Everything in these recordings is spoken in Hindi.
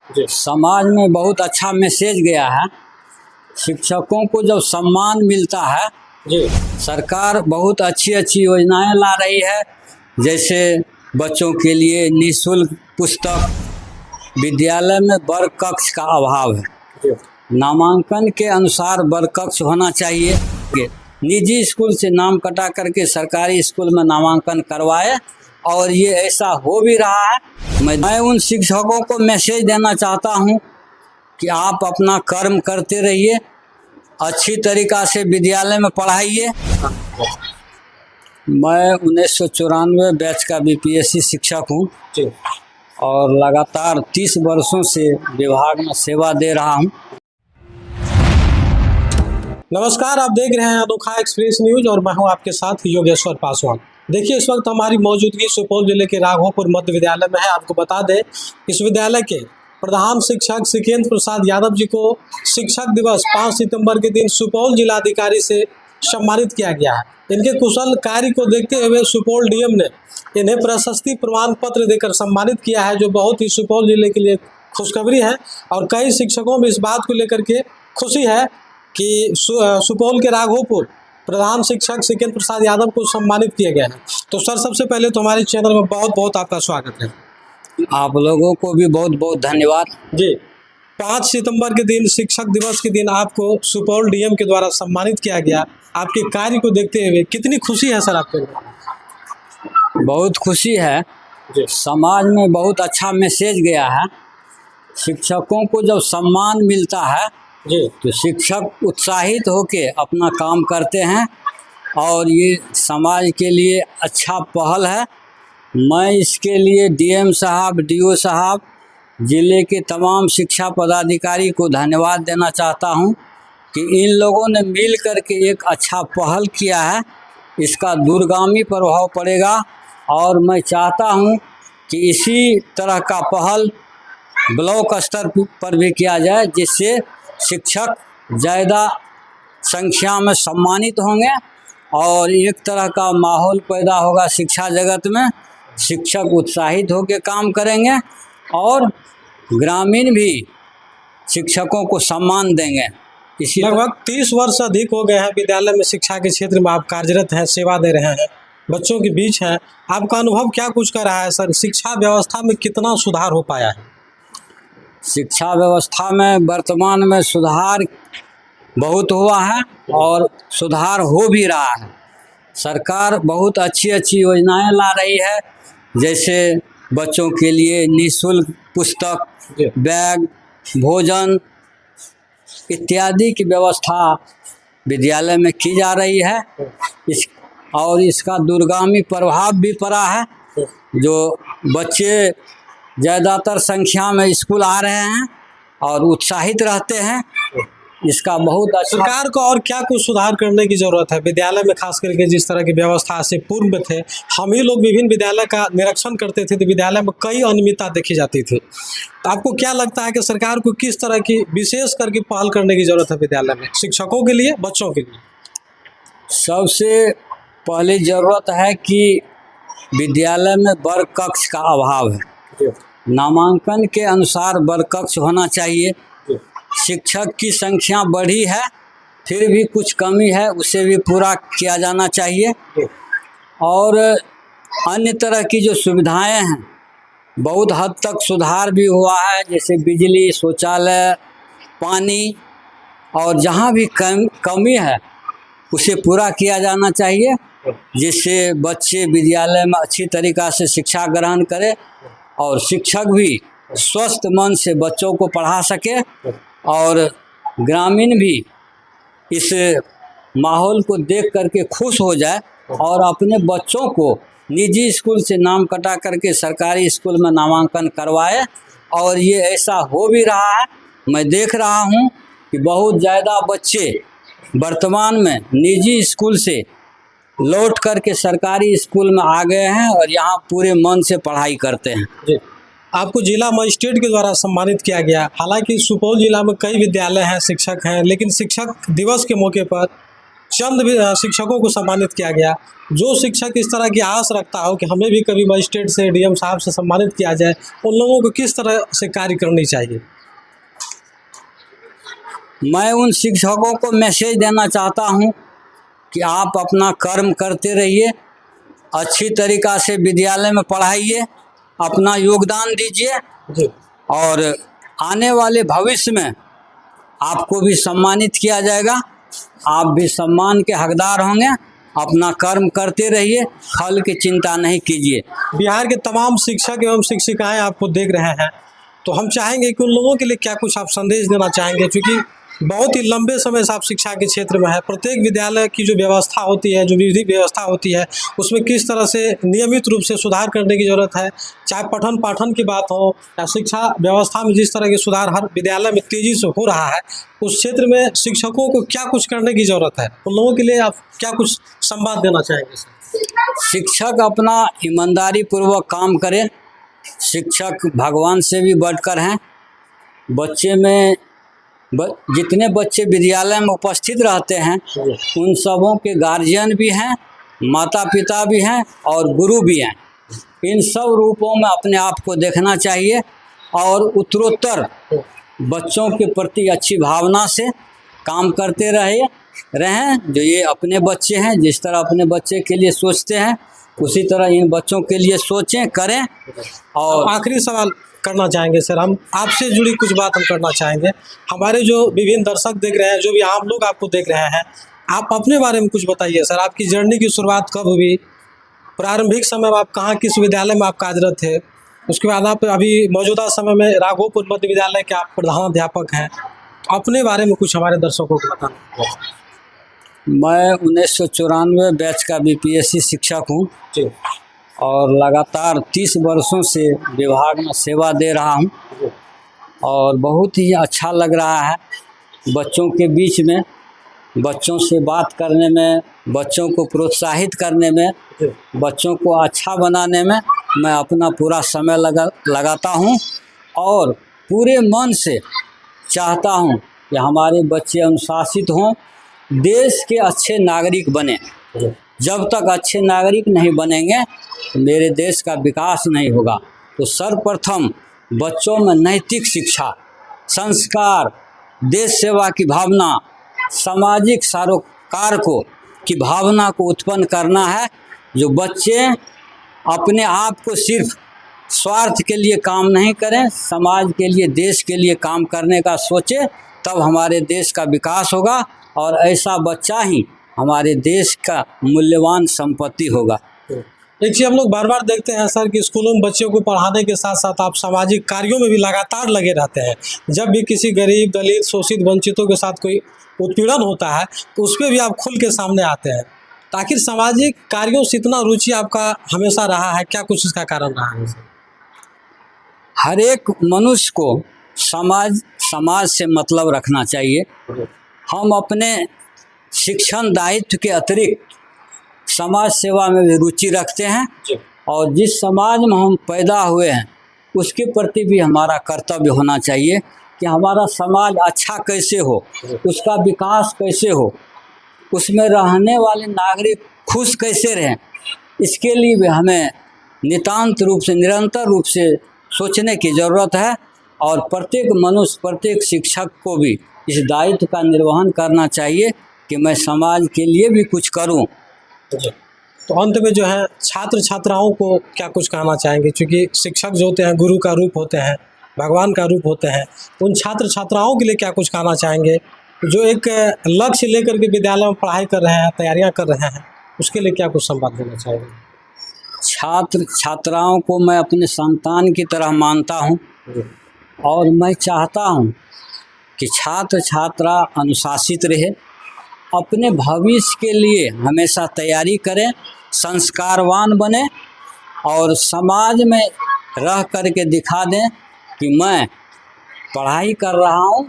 समाज में बहुत अच्छा मैसेज गया है। शिक्षकों को जब सम्मान मिलता है, सरकार बहुत अच्छी अच्छी योजनाएं ला रही है, जैसे बच्चों के लिए निःशुल्क पुस्तक, विद्यालय में वर्ग कक्ष का अभाव है, नामांकन के अनुसार वर्ग कक्ष होना चाहिए। निजी स्कूल से नाम कटा करके सरकारी स्कूल में नामांकन करवाए, और ये ऐसा हो भी रहा है। मैं उन शिक्षकों को मैसेज देना चाहता हूँ कि आप अपना कर्म करते रहिए, अच्छी तरीक़ा से विद्यालय में पढ़ाइए। मैं 1994 बैच का बीपीएससी शिक्षक हूँ और लगातार 30 वर्षों से विभाग में सेवा दे रहा हूँ। नमस्कार, आप देख रहे हैं अनोखा एक्सप्रेस न्यूज और मैं हूं आपके साथ योगेश्वर पासवान। देखिए, इस वक्त हमारी मौजूदगी सुपौल जिले के राघोपुर मध्य विद्यालय में है। आपको बता दें, इस विद्यालय के प्रधान शिक्षक सिकेंद्र प्रसाद यादव जी को शिक्षक दिवस 5 सितंबर के दिन सुपौल जिलाधिकारी से सम्मानित किया गया है। इनके कुशल कार्य को देखते हुए सुपौल डीएम ने इन्हें प्रशस्ति प्रमाण पत्र देकर सम्मानित किया है, जो बहुत ही सुपौल जिले के लिए खुशखबरी है। और कई शिक्षकों में इस बात को लेकर के खुशी है कि सुपौल के राघोपुर प्रधान शिक्षक सिकेंद्र प्रसाद यादव को सम्मानित किया गया है। तो सर, सबसे पहले तो हमारे चैनल में बहुत बहुत आपका स्वागत है। आप लोगों को भी बहुत बहुत धन्यवाद जी। 5 सितंबर के दिन, शिक्षक दिवस के दिन, आपको सुपौल डीएम के द्वारा सम्मानित किया गया। आपके कार्य को देखते हुए कितनी खुशी है सर आपके? बहुत खुशी है। समाज में बहुत अच्छा मैसेज गया है। शिक्षकों को जब सम्मान मिलता है तो शिक्षक उत्साहित होकर अपना काम करते हैं, और ये समाज के लिए अच्छा पहल है। मैं इसके लिए डीएम साहब, डीओ साहब, ज़िले के तमाम शिक्षा पदाधिकारी को धन्यवाद देना चाहता हूं कि इन लोगों ने मिल कर के एक अच्छा पहल किया है। इसका दूरगामी प्रभाव पड़ेगा, और मैं चाहता हूं कि इसी तरह का पहल ब्लॉक स्तर पर भी किया जाए, जिससे शिक्षक ज़्यादा संख्या में सम्मानित होंगे और एक तरह का माहौल पैदा होगा शिक्षा जगत में। शिक्षक उत्साहित होकर काम करेंगे और ग्रामीण भी शिक्षकों को सम्मान देंगे। इसी लगभग 30 वर्ष अधिक हो गए हैं विद्यालय में, शिक्षा के क्षेत्र में आप कार्यरत हैं, सेवा दे रहे हैं, बच्चों के बीच हैं। आपका अनुभव क्या कुछ कर रहा है सर? शिक्षा व्यवस्था में कितना सुधार हो पाया है? शिक्षा व्यवस्था में वर्तमान में सुधार बहुत हुआ है और सुधार हो भी रहा है। सरकार बहुत अच्छी अच्छी योजनाएं ला रही है, जैसे बच्चों के लिए निःशुल्क पुस्तक, बैग, भोजन इत्यादि की व्यवस्था विद्यालय में की जा रही है। और इसका दूरगामी प्रभाव भी पड़ा है, जो बच्चे ज़्यादातर संख्या में स्कूल आ रहे हैं और उत्साहित रहते हैं। इसका बहुत अच्छा। सरकार को और क्या कुछ सुधार करने की ज़रूरत है विद्यालय में, खास करके जिस तरह की व्यवस्था से पूर्व में थे? हम ही लोग विभिन्न विद्यालय का निरीक्षण करते थे तो विद्यालय में कई अनियमितता देखी जाती थी। तो आपको क्या लगता है कि सरकार को किस तरह की विशेष करके पहल करने की ज़रूरत है विद्यालय में, शिक्षकों के लिए, बच्चों के लिए? सबसे पहली ज़रूरत है कि विद्यालय में वर्ग कक्ष का अभाव है, नामांकन के अनुसार वर्ग कक्ष होना चाहिए। शिक्षक की संख्या बढ़ी है, फिर भी कुछ कमी है, उसे भी पूरा किया जाना चाहिए। और अन्य तरह की जो सुविधाएं हैं, बहुत हद तक सुधार भी हुआ है, जैसे बिजली, शौचालय, पानी, और जहां भी कमी है उसे पूरा किया जाना चाहिए, जिससे बच्चे विद्यालय में अच्छी तरीक़ा से शिक्षा ग्रहण करें और शिक्षक भी स्वस्थ मन से बच्चों को पढ़ा सके, और ग्रामीण भी इस माहौल को देख करके खुश हो जाए और अपने बच्चों को निजी स्कूल से नाम कटा करके सरकारी स्कूल में नामांकन करवाए। और ये ऐसा हो भी रहा है। मैं देख रहा हूँ कि बहुत ज़्यादा बच्चे वर्तमान में निजी स्कूल से लौट करके सरकारी स्कूल में आ गए हैं और यहाँ पूरे मन से पढ़ाई करते हैं। आपको जिला मजिस्ट्रेट के द्वारा सम्मानित किया गया। हालांकि सुपौल जिला में कई विद्यालय हैं, शिक्षक हैं, लेकिन शिक्षक दिवस के मौके पर चंद भी शिक्षकों को सम्मानित किया गया। जो शिक्षक इस तरह की आस रखता हो कि हमें भी कभी मजिस्ट्रेट से, डीएम साहब से सम्मानित किया जाए, उन लोगों को किस तरह से कार्य करनी चाहिए? मैं उन शिक्षकों को मैसेज देना चाहता हूं कि आप अपना कर्म करते रहिए, अच्छी तरीक़ा से विद्यालय में पढ़ाइए, अपना योगदान दीजिए जी। और आने वाले भविष्य में आपको भी सम्मानित किया जाएगा। आप भी सम्मान के हकदार होंगे। अपना कर्म करते रहिए, फल की चिंता नहीं कीजिए। बिहार के तमाम शिक्षक एवं शिक्षिकाएं आपको देख रहे हैं, तो हम चाहेंगे कि उन लोगों के लिए क्या कुछ आप संदेश देना चाहेंगे, क्योंकि बहुत ही लंबे समय से आप शिक्षा के क्षेत्र में है। प्रत्येक विद्यालय की जो व्यवस्था होती है, जो विधि व्यवस्था होती है, उसमें किस तरह से नियमित रूप से सुधार करने की ज़रूरत है। चाहे पठन पाठन की बात हो या शिक्षा व्यवस्था में जिस तरह के सुधार हर विद्यालय में तेज़ी से हो रहा है, उस क्षेत्र में शिक्षकों को क्या कुछ करने की ज़रूरत है, उन लोगों के लिए आप क्या कुछ संवाद देना चाहेंगे सर? शिक्षक अपना ईमानदारी पूर्वक काम करें। शिक्षक भगवान से भी बढ़कर हैं। बच्चे में जितने बच्चे विद्यालय में उपस्थित रहते हैं, उन सबों के गार्जियन भी हैं, माता पिता भी हैं और गुरु भी हैं। इन सब रूपों में अपने आप को देखना चाहिए और उत्तरोत्तर बच्चों के प्रति अच्छी भावना से काम करते रहें। जो ये अपने बच्चे हैं, जिस तरह अपने बच्चे के लिए सोचते हैं, उसी तरह इन बच्चों के लिए सोचें, करें। और आखिरी सवाल करना चाहेंगे सर, हम आपसे जुड़ी कुछ बात हम करना चाहेंगे। हमारे जो विभिन्न दर्शक देख रहे हैं, जो भी आम लोग आपको देख रहे हैं, आप अपने बारे में कुछ बताइए सर। आपकी जर्नी की शुरुआत कब हुई? प्रारंभिक समय में आप कहाँ, किस विद्यालय में आप कार्यरत थे? उसके बाद आप अभी मौजूदा समय में राघोपुर मध्य विद्यालय के आप प्रधानाध्यापक हैं। अपने बारे में कुछ हमारे दर्शकों को बताना। मैं 1994 बैच का बीपीएससी शिक्षक हूँ जी। और लगातार 30 वर्षों से विभाग में सेवा दे रहा हूँ और बहुत ही अच्छा लग रहा है बच्चों के बीच में, बच्चों से बात करने में, बच्चों को प्रोत्साहित करने में, बच्चों को अच्छा बनाने में मैं अपना पूरा समय लगाता हूँ और पूरे मन से चाहता हूँ कि हमारे बच्चे अनुशासित हों, देश के अच्छे नागरिक बने। जब तक अच्छे नागरिक नहीं बनेंगे तो मेरे देश का विकास नहीं होगा। तो सर्वप्रथम बच्चों में नैतिक शिक्षा, संस्कार, देश सेवा की भावना, सामाजिक सरोकार की भावना को उत्पन्न करना है। जो बच्चे अपने आप को सिर्फ स्वार्थ के लिए काम नहीं करें, समाज के लिए, देश के लिए काम करने का सोचे, तब हमारे देश का विकास होगा और ऐसा बच्चा ही हमारे देश का मूल्यवान संपत्ति होगा। एक चीज़ हम लोग बार बार देखते हैं सर कि स्कूलों में बच्चों को पढ़ाने के साथ साथ आप सामाजिक कार्यों में भी लगातार लगे रहते हैं। जब भी किसी गरीब, दलित, शोषित, वंचितों के साथ कोई उत्पीड़न होता है तो उस पर भी आप खुल के सामने आते हैं। तो आखिर सामाजिक कार्यों से इतना रुचि आपका हमेशा रहा है, क्या कुछ इसका कारण रहा है? हर एक मनुष्य को समाज से मतलब रखना चाहिए। हम अपने शिक्षण दायित्व के अतिरिक्त समाज सेवा में भी रुचि रखते हैं और जिस समाज में हम पैदा हुए हैं उसके प्रति भी हमारा कर्तव्य होना चाहिए कि हमारा समाज अच्छा कैसे हो, उसका विकास कैसे हो, उसमें रहने वाले नागरिक खुश कैसे रहें। इसके लिए भी हमें नितांत रूप से, निरंतर रूप से सोचने की ज़रूरत है और प्रत्येक मनुष्य, प्रत्येक शिक्षक को भी इस दायित्व का निर्वहन करना चाहिए कि मैं समाज के लिए भी कुछ करूं। तो अंत में जो है छात्र छात्राओं को क्या कुछ कहना चाहेंगे, क्योंकि शिक्षक जो होते हैं गुरु का रूप होते हैं, भगवान का रूप होते हैं, उन छात्र छात्राओं के लिए क्या कुछ कहना चाहेंगे जो एक लक्ष्य लेकर के विद्यालय में पढ़ाई कर रहे हैं, तैयारियां कर रहे हैं, उसके लिए क्या कुछ संवाद देना चाहेंगे? छात्र छात्राओं को मैं अपने संतान की तरह मानता हूं और मैं चाहता हूं कि छात्र छात्रा अनुशासित रहे, अपने भविष्य के लिए हमेशा तैयारी करें, संस्कारवान बने और समाज में रह कर के दिखा दें कि मैं पढ़ाई कर रहा हूं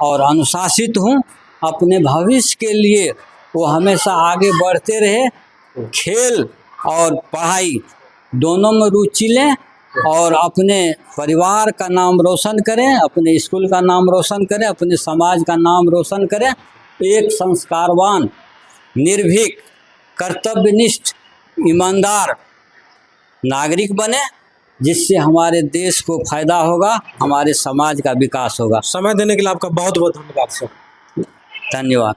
और अनुशासित हूं। अपने भविष्य के लिए वो हमेशा आगे बढ़ते रहे, खेल और पढ़ाई दोनों में रुचि लें और अपने परिवार का नाम रोशन करें, अपने स्कूल का नाम रोशन करें, अपने समाज का नाम रोशन करें। एक संस्कारवान निर्भीक, कर्तव्यनिष्ठ, ईमानदार नागरिक बने, जिससे हमारे देश को फायदा होगा, हमारे समाज का विकास होगा। समय देने के लिए आपका बहुत बहुत धन्यवाद सर। धन्यवाद।